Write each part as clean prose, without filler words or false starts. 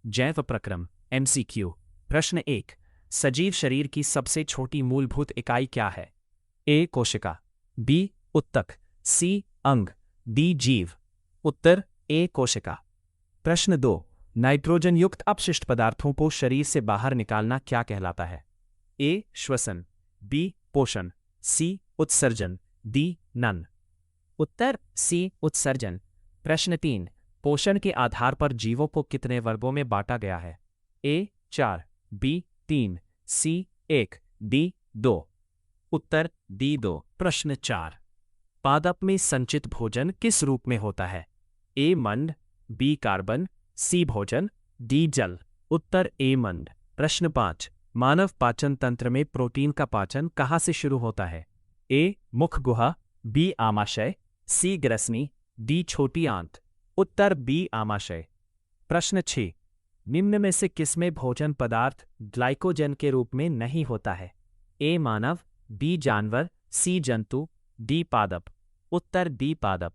जैव प्रक्रम MCQ। प्रश्न 1। सजीव शरीर की सबसे छोटी मूलभूत इकाई क्या है? ए कोशिका, बी उत्तक, सी अंग, डी जीव। उत्तर ए कोशिका। प्रश्न 2। नाइट्रोजन युक्त अपशिष्ट पदार्थों को शरीर से बाहर निकालना क्या कहलाता है? ए श्वसन, बी पोषण, सी उत्सर्जन, डी नन। उत्तर सी उत्सर्जन। प्रश्न 3। पोषण के आधार पर जीवों को कितने वर्गों में बांटा गया है? ए 4, बी 3, सी 1, डी 2। उत्तर डी 2। प्रश्न 4। पादप में संचित भोजन किस रूप में होता है? ए मंड, बी कार्बन, सी भोजन, डी जल। उत्तर ए मंड। प्रश्न 5। मानव पाचन तंत्र में प्रोटीन का पाचन कहाँ से शुरू होता है? ए मुख गुहा, बी आमाशय, सी ग्रसनी, डी छोटी आंत। उत्तर बी आमाशय। प्रश्न 6। निम्न में से किसमें भोजन पदार्थ ग्लाइकोजन के रूप में नहीं होता है? ए मानव, बी जानवर, सी जंतु, डी पादप। उत्तर डी पादप।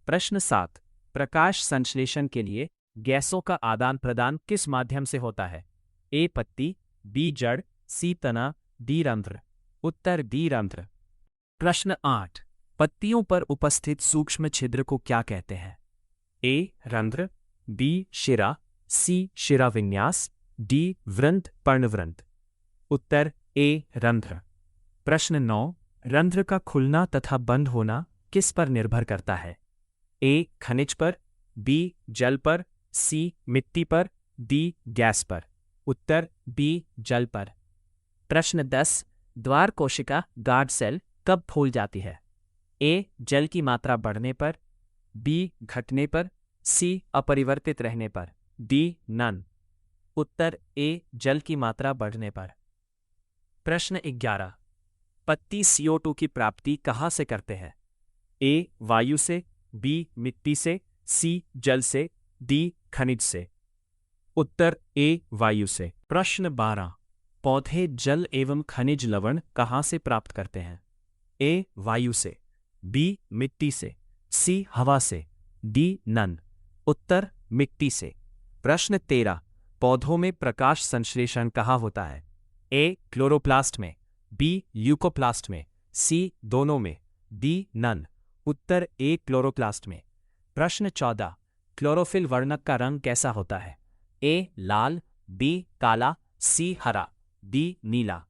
प्रश्न 7। प्रकाश संश्लेषण के लिए गैसों का आदान प्रदान किस माध्यम से होता है? ए पत्ती, बी जड़, सी तना, डी रंध्र। उत्तर डी रंध्र। प्रश्न 8। पत्तियों पर उपस्थित सूक्ष्म छिद्र को क्या कहते हैं? ए रंध्र, बी शिरा, सी शिरा विन्यास, डी वृंत पर्णवृंत। उत्तर ए रंध्र। प्रश्न 9। रंध्र का खुलना तथा बंद होना किस पर निर्भर करता है? ए खनिज पर, बी जल पर, सी मिट्टी पर, डी गैस पर। उत्तर बी जल पर। प्रश्न 10। द्वार कोशिका गार्ड सेल कब फूल जाती है? ए जल की मात्रा बढ़ने पर, बी घटने पर, सी अपरिवर्तित रहने पर, डी नन। उत्तर ए जल की मात्रा बढ़ने पर। प्रश्न 11। पत्ती CO2 की प्राप्ति कहाँ से करते हैं? ए वायु से, बी मिट्टी से, सी जल से, डी खनिज से। उत्तर ए वायु से। प्रश्न 12। पौधे जल एवं खनिज लवण कहाँ से प्राप्त करते हैं? ए वायु से, बी मिट्टी से, सी हवा से, डी नन। उत्तर मिट्टी से। प्रश्न 13। पौधों में प्रकाश संश्लेषण कहाँ होता है? ए क्लोरोप्लास्ट में, बी ल्यूकोप्लास्ट में, सी दोनों में, डी नन। उत्तर ए क्लोरोप्लास्ट में। प्रश्न 14। क्लोरोफिल वर्णक का रंग कैसा होता है? ए लाल, बी काला, सी हरा, डी नीला।